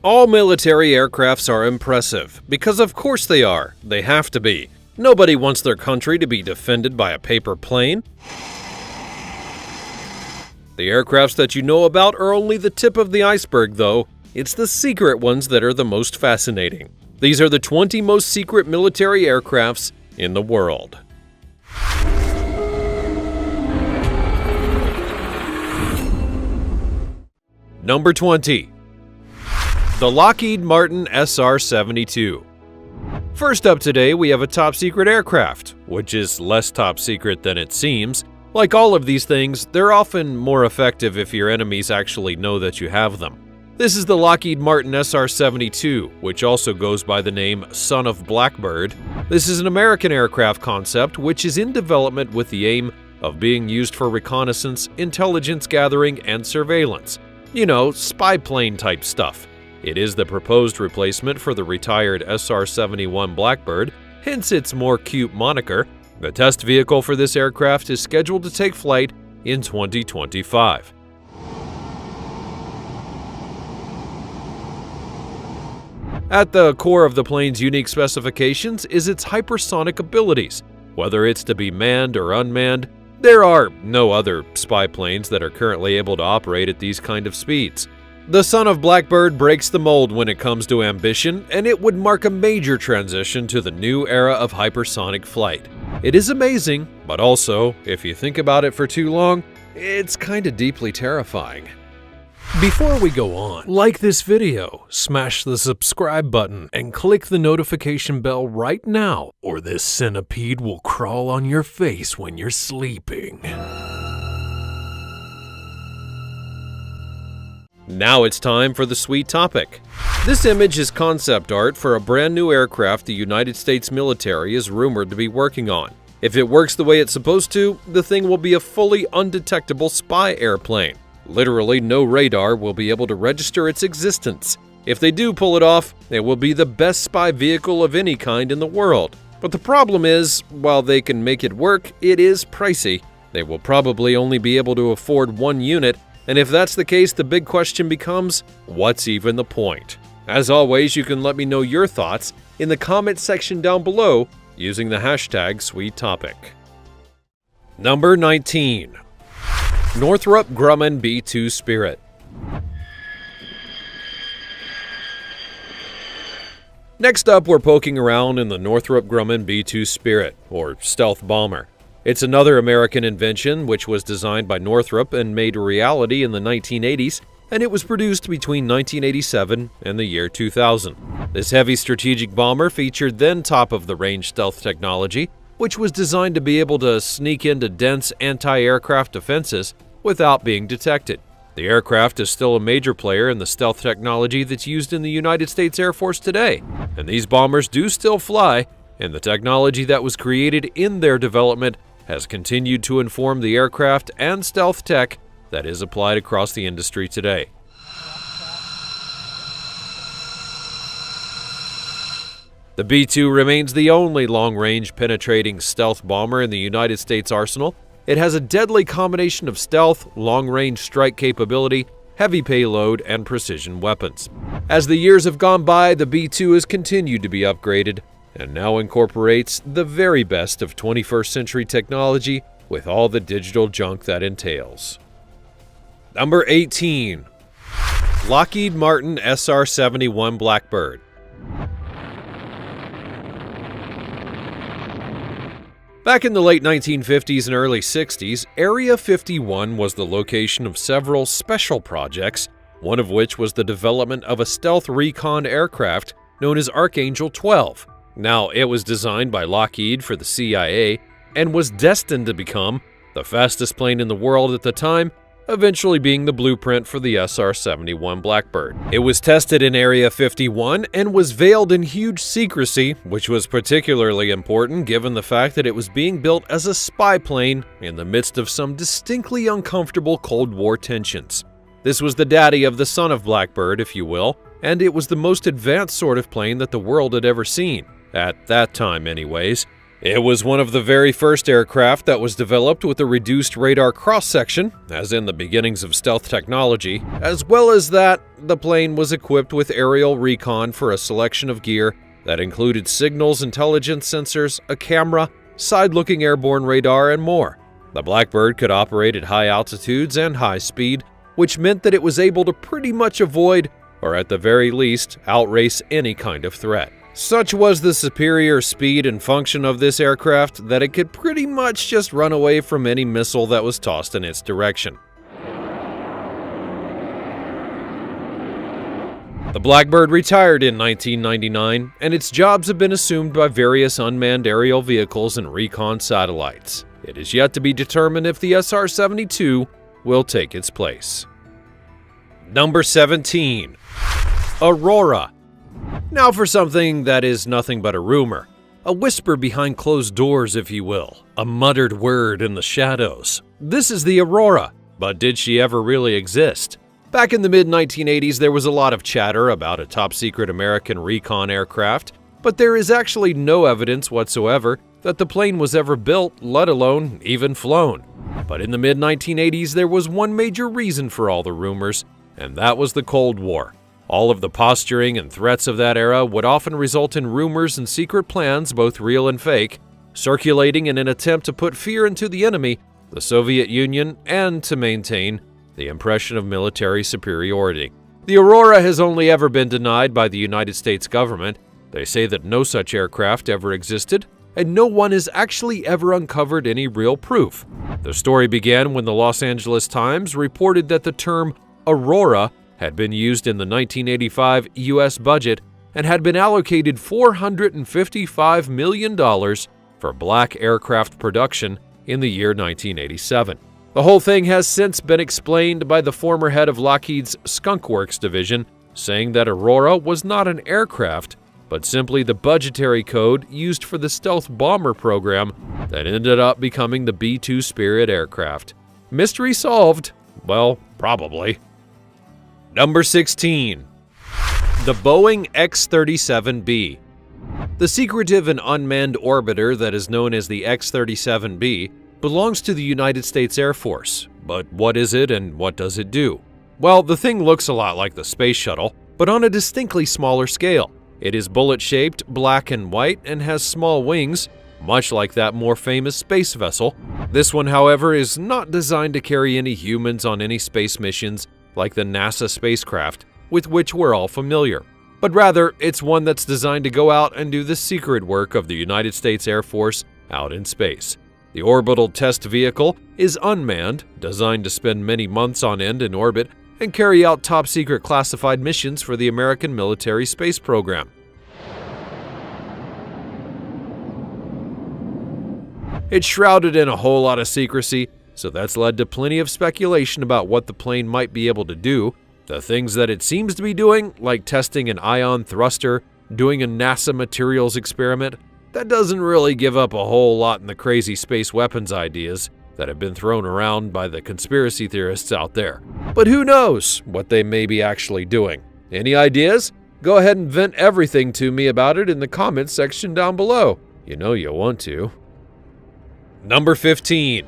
All military aircrafts are impressive, because of course they are. They have to be. Nobody wants their country to be defended by a paper plane. The aircrafts that you know about are only the tip of the iceberg, though. It's the secret ones that are the most fascinating. These are the 20 most secret military aircrafts in the world. Number 20. The Lockheed Martin SR-72. First up today, we have a top-secret aircraft, which is less top-secret than it seems. Like all of these things, they're often more effective if your enemies actually know that you have them. This is the Lockheed Martin SR-72, which also goes by the name Son of Blackbird. This is an American aircraft concept which is in development with the aim of being used for reconnaissance, intelligence gathering, and surveillance. You know, spy plane type stuff. It is the proposed replacement for the retired SR-71 Blackbird, hence its more cute moniker. The test vehicle for this aircraft is scheduled to take flight in 2025. At the core of the plane's unique specifications is its hypersonic abilities. Whether it's to be manned or unmanned, there are no other spy planes that are currently able to operate at these kind of speeds. The Son of Blackbird breaks the mold when it comes to ambition, and it would mark a major transition to the new era of hypersonic flight. It is amazing, but also, if you think about it for too long, it's kinda deeply terrifying. Before we go on, like this video, smash the subscribe button, and click the notification bell right now, or this centipede will crawl on your face when you're sleeping. Now it's time for the sweet topic. This image is concept art for a brand new aircraft the United States military is rumored to be working on. If it works the way it's supposed to, the thing will be a fully undetectable spy airplane. Literally no radar will be able to register its existence. If they do pull it off, it will be the best spy vehicle of any kind in the world. But the problem is, while they can make it work, it is pricey. They will probably only be able to afford one unit, and if that's the case, the big question becomes, what's even the point? As always, you can let me know your thoughts in the comment section down below using the hashtag #SweetTopic. Number 19. Northrop Grumman B-2 Spirit. Next up, we're poking around in the Northrop Grumman B-2 Spirit, or stealth bomber. It's another American invention which was designed by Northrop and made a reality in the 1980s, and it was produced between 1987 and the year 2000. This heavy strategic bomber featured then top-of-the-range stealth technology, which was designed to be able to sneak into dense anti-aircraft defenses without being detected. The aircraft is still a major player in the stealth technology that's used in the United States Air Force today, and these bombers do still fly, and the technology that was created in their development has continued to inform the aircraft and stealth tech that is applied across the industry today. The B-2 remains the only long-range penetrating stealth bomber in the United States arsenal. It has a deadly combination of stealth, long-range strike capability, heavy payload, and precision weapons. As the years have gone by, the B-2 has continued to be upgraded and now incorporates the very best of 21st century technology with all the digital junk that entails. Number 18. Lockheed Martin SR-71 Blackbird. Back in the late 1950s and early 60s, Area 51 was the location of several special projects, one of which was the development of a stealth recon aircraft known as Archangel 12. Now, it was designed by Lockheed for the CIA and was destined to become the fastest plane in the world at the time, eventually being the blueprint for the SR-71 Blackbird. It was tested in Area 51 and was veiled in huge secrecy, which was particularly important given the fact that it was being built as a spy plane in the midst of some distinctly uncomfortable Cold War tensions. This was the daddy of the Son of Blackbird, if you will, and it was the most advanced sort of plane that the world had ever seen. At that time anyways. It was one of the very first aircraft that was developed with a reduced radar cross-section, as in the beginnings of stealth technology. As well as that, the plane was equipped with aerial recon for a selection of gear that included signals intelligence sensors, a camera, side-looking airborne radar, and more. The Blackbird could operate at high altitudes and high speed, which meant that it was able to pretty much avoid, or at the very least, outrace any kind of threat. Such was the superior speed and function of this aircraft that it could pretty much just run away from any missile that was tossed in its direction. The Blackbird retired in 1999, and its jobs have been assumed by various unmanned aerial vehicles and recon satellites. It is yet to be determined if the SR-72 will take its place. Number 17. Aurora. Now for something that is nothing but a rumor. A whisper behind closed doors, if you will. A muttered word in the shadows. This is the Aurora, but did she ever really exist? Back in the mid-1980s, there was a lot of chatter about a top-secret American recon aircraft, but there is actually no evidence whatsoever that the plane was ever built, let alone even flown. But in the mid-1980s, there was one major reason for all the rumors, and that was the Cold War. All of the posturing and threats of that era would often result in rumors and secret plans, both real and fake, circulating in an attempt to put fear into the enemy, the Soviet Union, and to maintain the impression of military superiority. The Aurora has only ever been denied by the United States government. They say that no such aircraft ever existed, and no one has actually ever uncovered any real proof. The story began when the Los Angeles Times reported that the term Aurora had been used in the 1985 U.S. budget and had been allocated $455 million for black aircraft production in the year 1987. The whole thing has since been explained by the former head of Lockheed's Skunk Works division, saying that Aurora was not an aircraft, but simply the budgetary code used for the stealth bomber program that ended up becoming the B-2 Spirit aircraft. Mystery solved? Well, probably. Number 16. The Boeing X-37B. The secretive and unmanned orbiter that is known as the X-37B belongs to the United States Air Force. But what is it and what does it do? Well, the thing looks a lot like the Space Shuttle, but on a distinctly smaller scale. It is bullet-shaped, black and white, and has small wings, much like that more famous space vessel. This one, however, is not designed to carry any humans on any space missions like the NASA spacecraft, with which we're all familiar. But rather, it's one that's designed to go out and do the secret work of the United States Air Force out in space. The orbital test vehicle is unmanned, designed to spend many months on end in orbit and carry out top-secret classified missions for the American military space program. It's shrouded in a whole lot of secrecy, so that's led to plenty of speculation about what the plane might be able to do. The things that it seems to be doing, like testing an ion thruster, doing a NASA materials experiment, that doesn't really give up a whole lot in the crazy space weapons ideas that have been thrown around by the conspiracy theorists out there. But who knows what they may be actually doing? Any ideas? Go ahead and vent everything to me about it in the comments section down below. You know you'll want to. Number 15.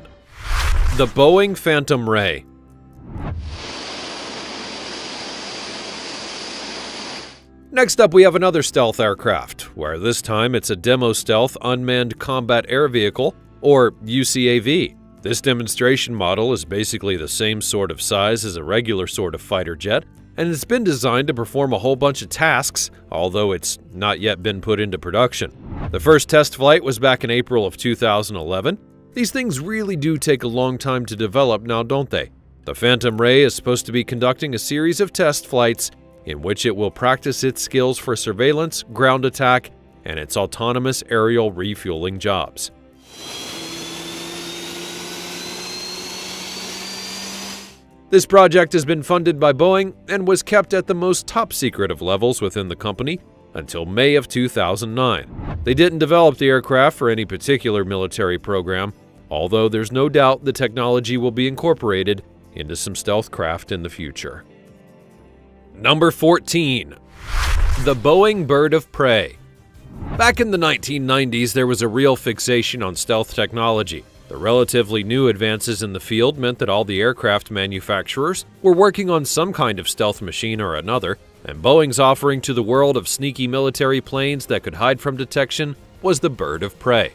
The Boeing Phantom Ray. Next up, we have another stealth aircraft, where this time it's a demo stealth unmanned combat air vehicle, or UCAV. This demonstration model is basically the same sort of size as a regular sort of fighter jet, and it's been designed to perform a whole bunch of tasks, although it's not yet been put into production. The first test flight was back in April of 2011. These things really do take a long time to develop now, don't they? The Phantom Ray is supposed to be conducting a series of test flights in which it will practice its skills for surveillance, ground attack, and its autonomous aerial refueling jobs. This project has been funded by Boeing and was kept at the most top secret of levels within the company until May of 2009. They didn't develop the aircraft for any particular military program, although there's no doubt the technology will be incorporated into some stealth craft in the future. Number 14. The Boeing Bird of Prey. Back in the 1990s, there was a real fixation on stealth technology. The relatively new advances in the field meant that all the aircraft manufacturers were working on some kind of stealth machine or another, and Boeing's offering to the world of sneaky military planes that could hide from detection was the bird of prey.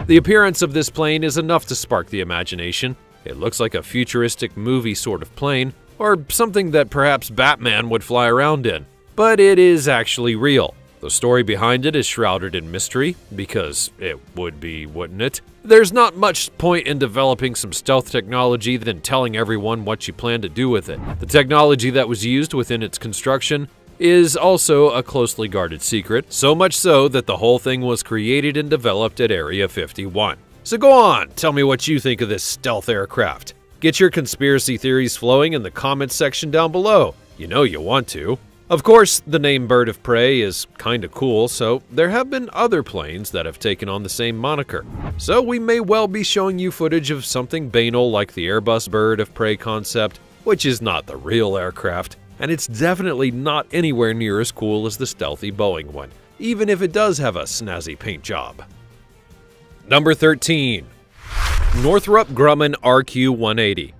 The appearance of this plane is enough to spark the imagination. It looks like a futuristic movie sort of plane, or something that perhaps Batman would fly around in. But it is actually real. The story behind it is shrouded in mystery, because it would be, wouldn't it? There's not much point in developing some stealth technology than telling everyone what you plan to do with it. The technology that was used within its construction is also a closely guarded secret, so much so that the whole thing was created and developed at Area 51. So go on, tell me what you think of this stealth aircraft. Get your conspiracy theories flowing in the comments section down below. You know you want to. Of course, the name Bird of Prey is kinda cool, so there have been other planes that have taken on the same moniker. So we may well be showing you footage of something banal like the Airbus Bird of Prey concept, which is not the real aircraft, and it's definitely not anywhere near as cool as the stealthy Boeing one, even if it does have a snazzy paint job. Number 13. Northrop Grumman RQ-180.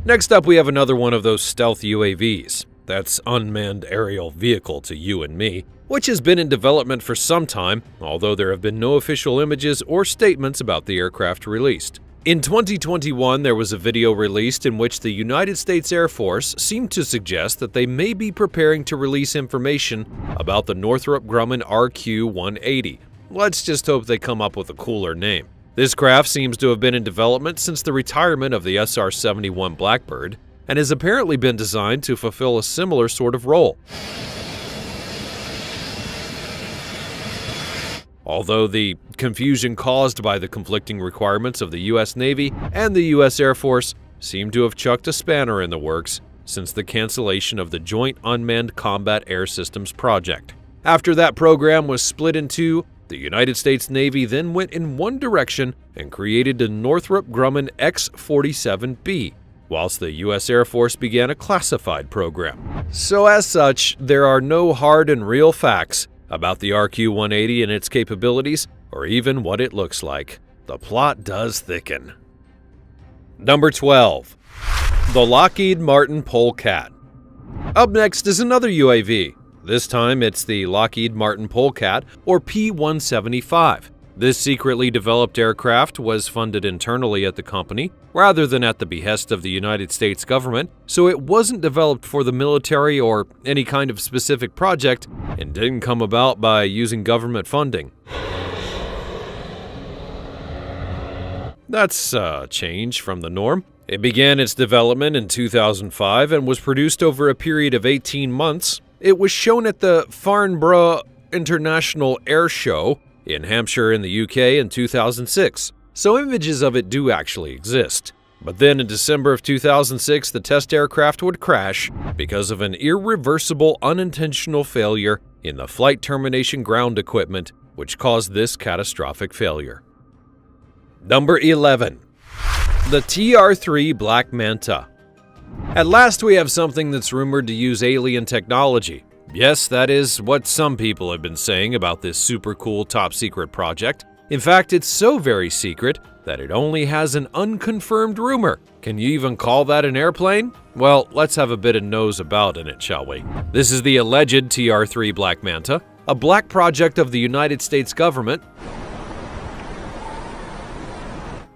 Next up, we have another one of those stealth UAVs. That's unmanned aerial vehicle to you and me, which has been in development for some time, although there have been no official images or statements about the aircraft released. In 2021, there was a video released in which the United States Air Force seemed to suggest that they may be preparing to release information about the Northrop Grumman RQ-180. Let's just hope they come up with a cooler name. This craft seems to have been in development since the retirement of the SR-71 Blackbird, and has apparently been designed to fulfill a similar sort of role. Although the confusion caused by the conflicting requirements of the US Navy and the US Air Force seem to have chucked a spanner in the works since the cancellation of the Joint Unmanned Combat Air Systems project. After that program was split in two, the United States Navy then went in one direction and created the Northrop Grumman X-47B, whilst the US Air Force began a classified program. So as such, there are no hard and real facts about the RQ-180 and its capabilities, or even what it looks like. The plot does thicken. Number 12. The Lockheed Martin Polecat. Up next is another UAV. This time it's the Lockheed Martin Polecat, or P-175. This secretly developed aircraft was funded internally at the company, rather than at the behest of the United States government, so it wasn't developed for the military or any kind of specific project, and didn't come about by using government funding. That's a change from the norm. It began its development in 2005 and was produced over a period of 18 months. It was shown at the Farnborough International Air Show in Hampshire in the UK in 2006, so images of it do actually exist. But then in December of 2006, the test aircraft would crash because of an irreversible unintentional failure in the flight termination ground equipment, which caused this catastrophic failure. Number 11. The TR-3 Black Manta. At last we have something that's rumored to use alien technology. Yes, that is what some people have been saying about this super cool top secret project. In fact, it's so very secret that it only has an unconfirmed rumor. Can you even call that an airplane? Well, let's have a bit of nose about in it, shall we? This is the alleged TR-3 Black Manta, a black project of the United States government.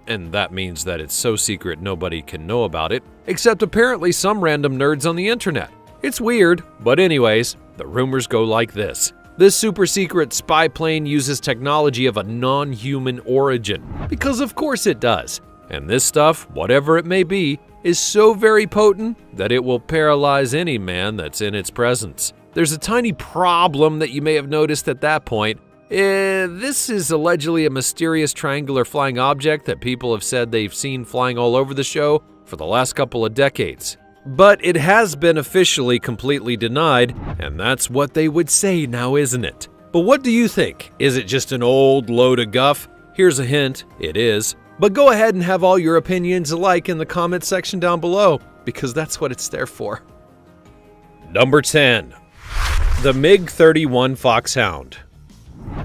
And that means that it's so secret nobody can know about it, except apparently some random nerds on the internet. It's weird, but anyways, the rumors go like this. This super secret spy plane uses technology of a non-human origin, because of course it does. And this stuff, whatever it may be, is so very potent that it will paralyze any man that's in its presence. There's a tiny problem that you may have noticed at that point. This is allegedly a mysterious triangular flying object that people have said they've seen flying all over the show for the last couple of decades. But it has been officially completely denied, and that's what they would say now, isn't it? But what do you think? Is it just an old load of guff? Here's a hint, it is. But go ahead and have all your opinions alike in the comment section down below, because that's what it's there for. Number 10. The MiG-31 Foxhound.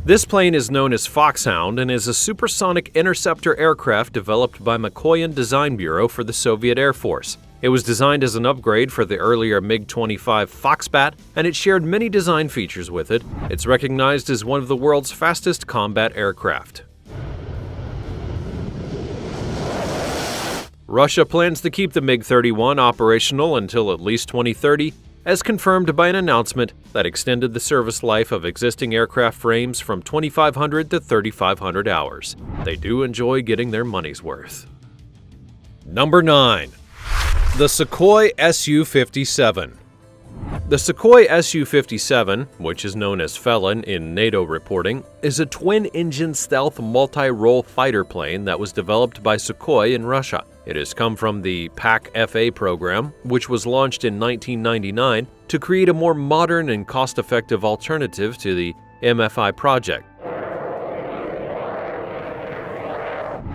This plane is known as Foxhound and is a supersonic interceptor aircraft developed by Mikoyan Design Bureau for the Soviet Air Force. It was designed as an upgrade for the earlier MiG-25 Foxbat, and it shared many design features with it. It's recognized as one of the world's fastest combat aircraft. Russia plans to keep the MiG-31 operational until at least 2030, as confirmed by an announcement that extended the service life of existing aircraft frames from 2,500 to 3,500 hours. They do enjoy getting their money's worth. Number 9. The Sukhoi Su-57. The Sukhoi Su-57, which is known as Felon in NATO reporting, is a twin-engine stealth multi-role fighter plane that was developed by Sukhoi in Russia. It has come from the PAK-FA program, which was launched in 1999 to create a more modern and cost-effective alternative to the MFI project.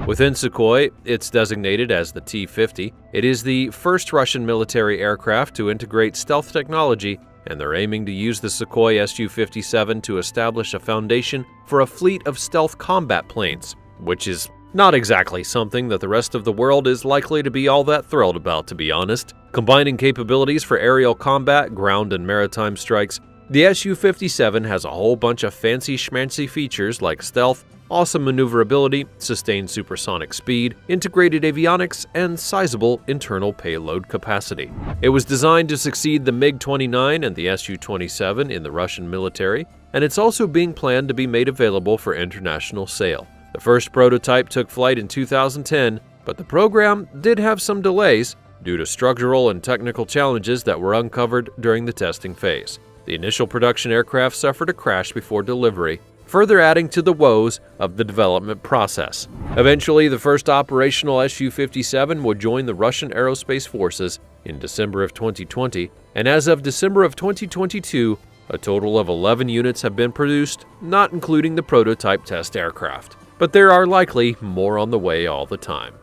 Within Sukhoi, it's designated as the T-50. It is the first Russian military aircraft to integrate stealth technology, and they're aiming to use the Sukhoi Su-57 to establish a foundation for a fleet of stealth combat planes, which is not exactly something that the rest of the world is likely to be all that thrilled about, to be honest. Combining capabilities for aerial combat, ground and maritime strikes, the Su-57 has a whole bunch of fancy schmancy features like stealth, awesome maneuverability, sustained supersonic speed, integrated avionics, and sizable internal payload capacity. It was designed to succeed the MiG-29 and the Su-27 in the Russian military, and it's also being planned to be made available for international sale. The first prototype took flight in 2010, but the program did have some delays due to structural and technical challenges that were uncovered during the testing phase. The initial production aircraft suffered a crash before delivery, further adding to the woes of the development process. Eventually, the first operational Su-57 would join the Russian Aerospace Forces in December of 2020, and as of December of 2022, a total of 11 units have been produced, not including the prototype test aircraft. But there are likely more on the way all the time.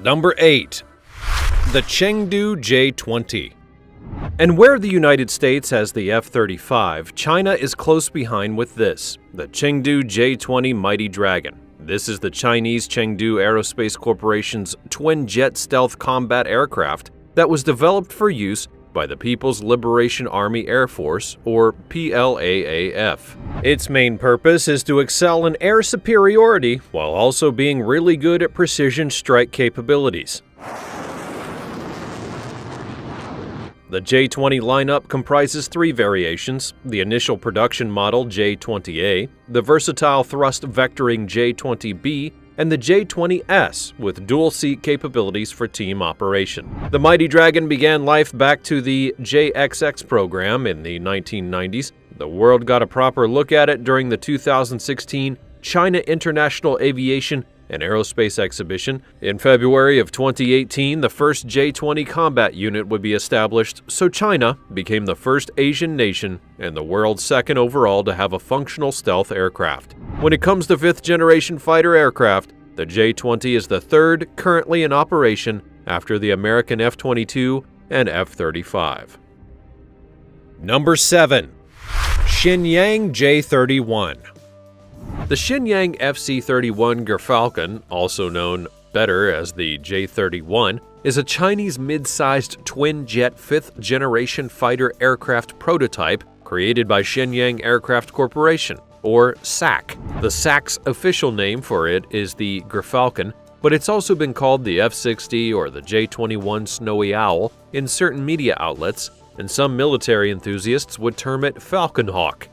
Number 8. The Chengdu J-20. And where the United States has the F-35, China is close behind with this, the Chengdu J-20 Mighty Dragon. This is the Chinese Chengdu Aerospace Corporation's twin-jet stealth combat aircraft that was developed for use by the People's Liberation Army Air Force, or PLAAF. Its main purpose is to excel in air superiority while also being really good at precision strike capabilities. The J-20 lineup comprises 3 variations: the initial production model J-20A, the versatile thrust vectoring J-20B, and the J-20S with dual-seat capabilities for team operation. The Mighty Dragon began life back to the JXX program in the 1990s. The world got a proper look at it during the 2016 China International Aviation and Aerospace Exhibition. In February of 2018, the first J-20 combat unit would be established, so China became the first Asian nation and the world's second overall to have a functional stealth aircraft. When it comes to 5th-generation fighter aircraft, the J-20 is the third currently in operation after the American F-22 and F-35. Number 7. Shenyang J-31. The Shenyang FC-31 Gerfalcon, also known better as the J-31, is a Chinese mid-sized twin-jet 5th-generation fighter aircraft prototype created by Shenyang Aircraft Corporation, or SAC. The SAC's official name for it is the Gerfalcon, but it's also been called the F-60 or the J-21 Snowy Owl in certain media outlets, and some military enthusiasts would term it Falcon Hawk.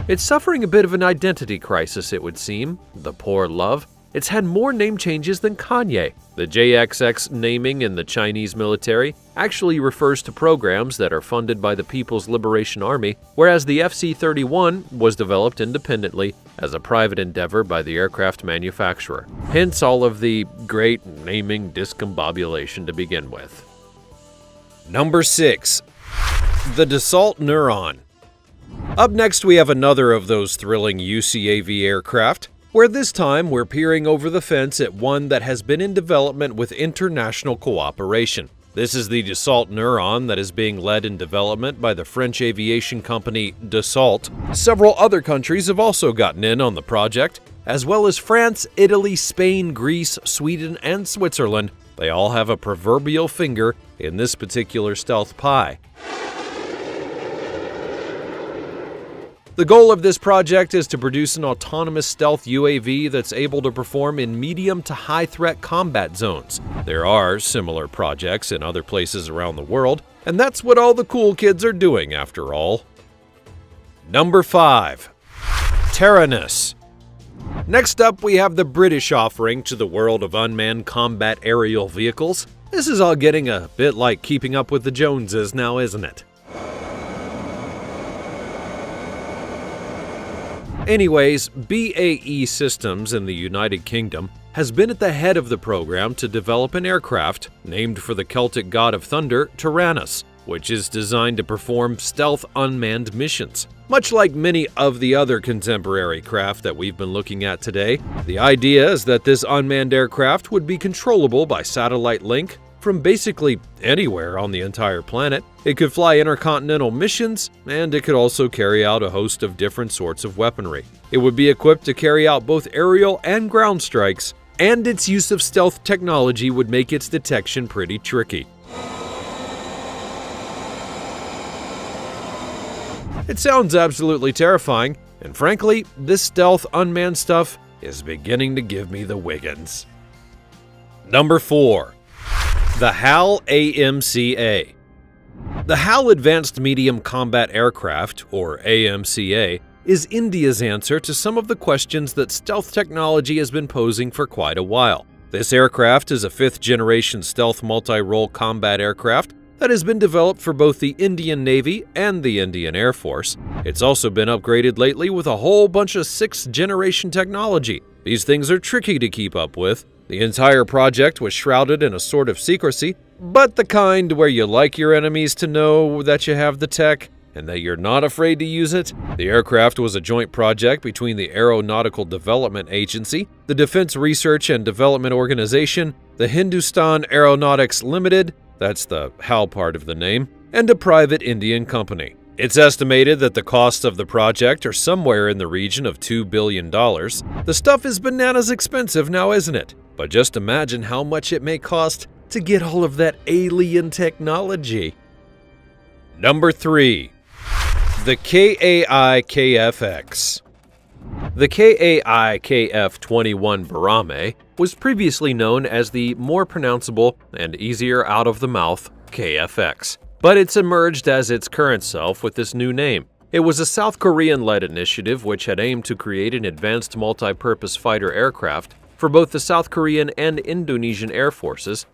It's suffering a bit of an identity crisis, it would seem. The poor love. It's had more name changes than Kanye. The JXX naming in the Chinese military actually refers to programs that are funded by the People's Liberation Army, whereas the FC-31 was developed independently as a private endeavor by the aircraft manufacturer. Hence all of the great naming discombobulation to begin with. Number 6. The Dassault Neuron. Up next, we have another of those thrilling UCAV aircraft, where this time we're peering over the fence at one that has been in development with international cooperation. This is the Dassault Neuron that is being led in development by the French aviation company Dassault. Several other countries have also gotten in on the project, as well as France, Italy, Spain, Greece, Sweden, and Switzerland. They all have a proverbial finger in this particular stealth pie. The goal of this project is to produce an autonomous stealth UAV that's able to perform in medium to high threat combat zones. There are similar projects in other places around the world, and that's what all the cool kids are doing after all. Number 5. Taranis. Next up, we have the British offering to the world of unmanned combat aerial vehicles. This is all getting a bit like Keeping Up with the Joneses now, isn't it? Anyways, BAE Systems in the United Kingdom has been at the head of the program to develop an aircraft named for the Celtic god of thunder, Taranis, which is designed to perform stealth unmanned missions. Much like many of the other contemporary craft that we've been looking at today, the idea is that this unmanned aircraft would be controllable by satellite link from basically anywhere on the entire planet. It could fly intercontinental missions, and it could also carry out a host of different sorts of weaponry. It would be equipped to carry out both aerial and ground strikes, and its use of stealth technology would make its detection pretty tricky. It sounds absolutely terrifying, and frankly, this stealth unmanned stuff is beginning to give me the Wiggins. Number 4. The HAL AMCA. The HAL Advanced Medium Combat Aircraft, or AMCA, is India's answer to some of the questions that stealth technology has been posing for quite a while. This aircraft is a 5th-generation stealth multi-role combat aircraft that has been developed for both the Indian Navy and the Indian Air Force. It's also been upgraded lately with a whole bunch of 6th-generation technology. These things are tricky to keep up with. The entire project was shrouded in a sort of secrecy, but the kind where you like your enemies to know that you have the tech and that you're not afraid to use it. The aircraft was a joint project between the Aeronautical Development Agency, the Defense Research and Development Organization, the Hindustan Aeronautics Limited, that's the HAL part of the name, and a private Indian company. It's estimated that the costs of the project are somewhere in the region of $2 billion. The stuff is bananas expensive now, isn't it? But just imagine how much it may cost to get all of that alien technology. Number 3. The KAI-KFX. The KAI-KF-21 Barrame was previously known as the more pronounceable and easier out-of-the-mouth KFX, but it's emerged as its current self with this new name. It was a South Korean-led initiative which had aimed to create an advanced multi-purpose fighter aircraft for both the South Korean and Indonesian air forces.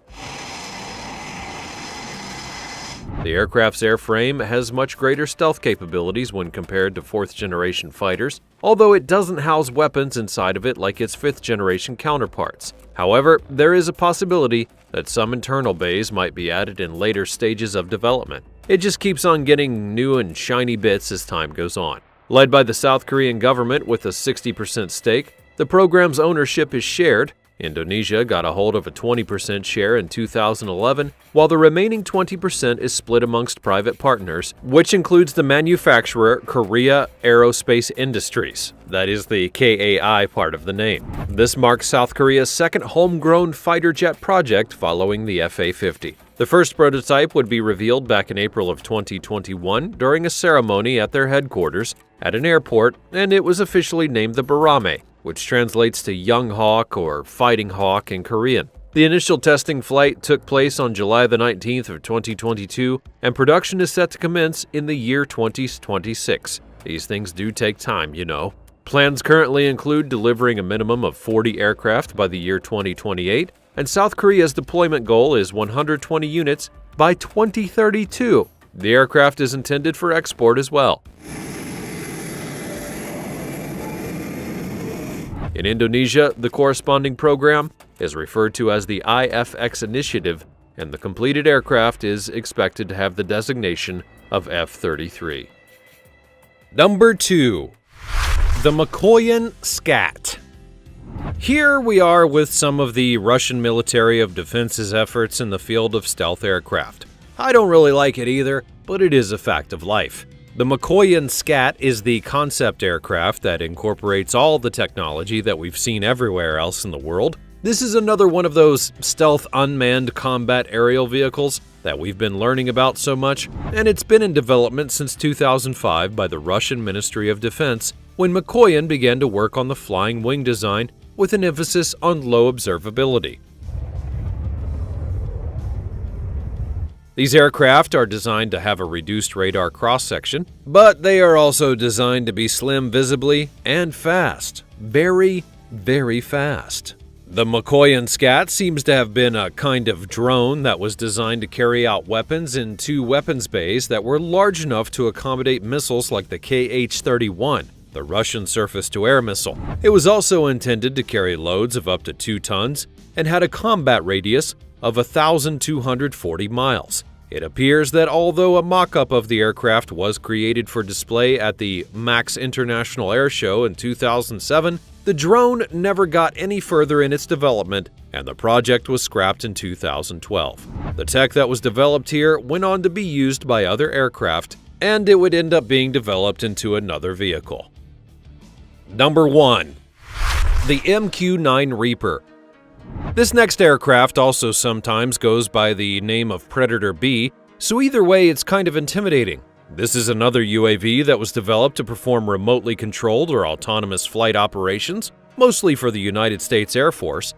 The aircraft's airframe has much greater stealth capabilities when compared to 4th-generation fighters, although it doesn't house weapons inside of it like its 5th-generation counterparts. However, there is a possibility that some internal bays might be added in later stages of development. It just keeps on getting new and shiny bits as time goes on. Led by the South Korean government with a 60% stake, the program's ownership is shared. Indonesia got a hold of a 20% share in 2011, while the remaining 20% is split amongst private partners, which includes the manufacturer Korea Aerospace Industries. That is the KAI part of the name. This marks South Korea's second homegrown fighter jet project following the FA-50. The first prototype would be revealed back in April of 2021 during a ceremony at their headquarters at an airport, and it was officially named the Barrame, which translates to Young Hawk or Fighting Hawk in Korean. The initial testing flight took place on July the 19th of 2022, and production is set to commence in the year 2026. These things do take time, you know. Plans currently include delivering a minimum of 40 aircraft by the year 2028, and South Korea's deployment goal is 120 units by 2032. The aircraft is intended for export as well. In Indonesia, the corresponding program is referred to as the IFX Initiative, and the completed aircraft is expected to have the designation of F-33. Number 2. The Mikoyan Scat. Here we are with some of the Russian military of defense's efforts in the field of stealth aircraft. I don't really like it either, but it is a fact of life. The Mikoyan Skat is the concept aircraft that incorporates all the technology that we've seen everywhere else in the world. This is another one of those stealth unmanned combat aerial vehicles that we've been learning about so much, and it's been in development since 2005 by the Russian Ministry of Defense when Mikoyan began to work on the flying wing design with an emphasis on low observability. These aircraft are designed to have a reduced radar cross-section, but they are also designed to be slim visibly and fast. Very, very fast. The Mikoyan Skat seems to have been a kind of drone that was designed to carry out weapons in two weapons bays that were large enough to accommodate missiles like the Kh-31, the Russian surface-to-air missile. It was also intended to carry loads of up to 2 tons and had a combat radius of 1,240 miles. It appears that although a mock-up of the aircraft was created for display at the MAX International Air Show in 2007, the drone never got any further in its development, and the project was scrapped in 2012. The tech that was developed here went on to be used by other aircraft, and it would end up being developed into another vehicle. Number 1. The MQ-9 Reaper. This next aircraft also sometimes goes by the name of Predator B, so either way it's kind of intimidating. This is another UAV that was developed to perform remotely controlled or autonomous flight operations, mostly for the United States Air Force.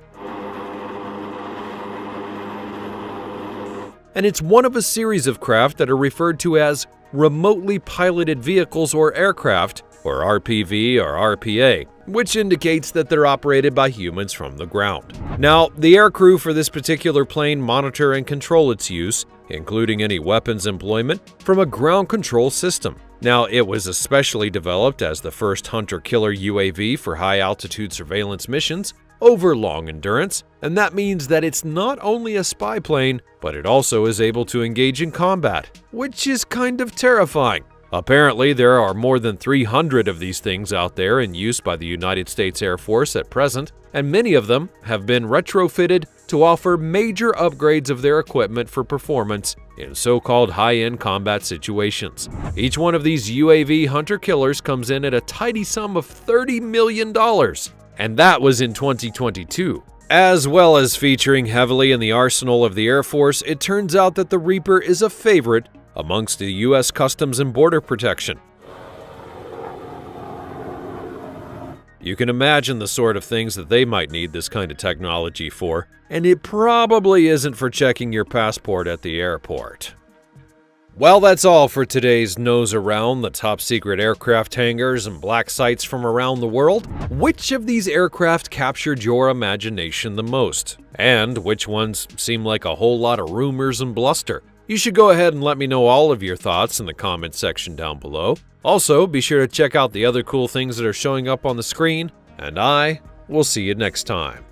And it's one of a series of craft that are referred to as remotely piloted vehicles or aircraft, or RPV or RPA, which indicates that they're operated by humans from the ground. Now, the aircrew for this particular plane monitor and control its use, including any weapons employment, from a ground control system. Now, it was especially developed as the first hunter-killer UAV for high-altitude surveillance missions over long endurance, and that means that it's not only a spy plane, but it also is able to engage in combat, which is kind of terrifying. Apparently, there are more than 300 of these things out there in use by the United States Air Force at present, and many of them have been retrofitted to offer major upgrades of their equipment for performance in so-called high-end combat situations. Each one of these UAV hunter-killers comes in at a tidy sum of $30 million, and that was in 2022. As well as featuring heavily in the arsenal of the Air Force, it turns out that the Reaper is a favorite amongst the U.S. Customs and Border Protection. You can imagine the sort of things that they might need this kind of technology for, and it probably isn't for checking your passport at the airport. Well, that's all for today's nose around the top-secret aircraft hangars and black sites from around the world. Which of these aircraft captured your imagination the most? And which ones seem like a whole lot of rumors and bluster? You should go ahead and let me know all of your thoughts in the comment section down below. Also, be sure to check out the other cool things that are showing up on the screen, and I will see you next time.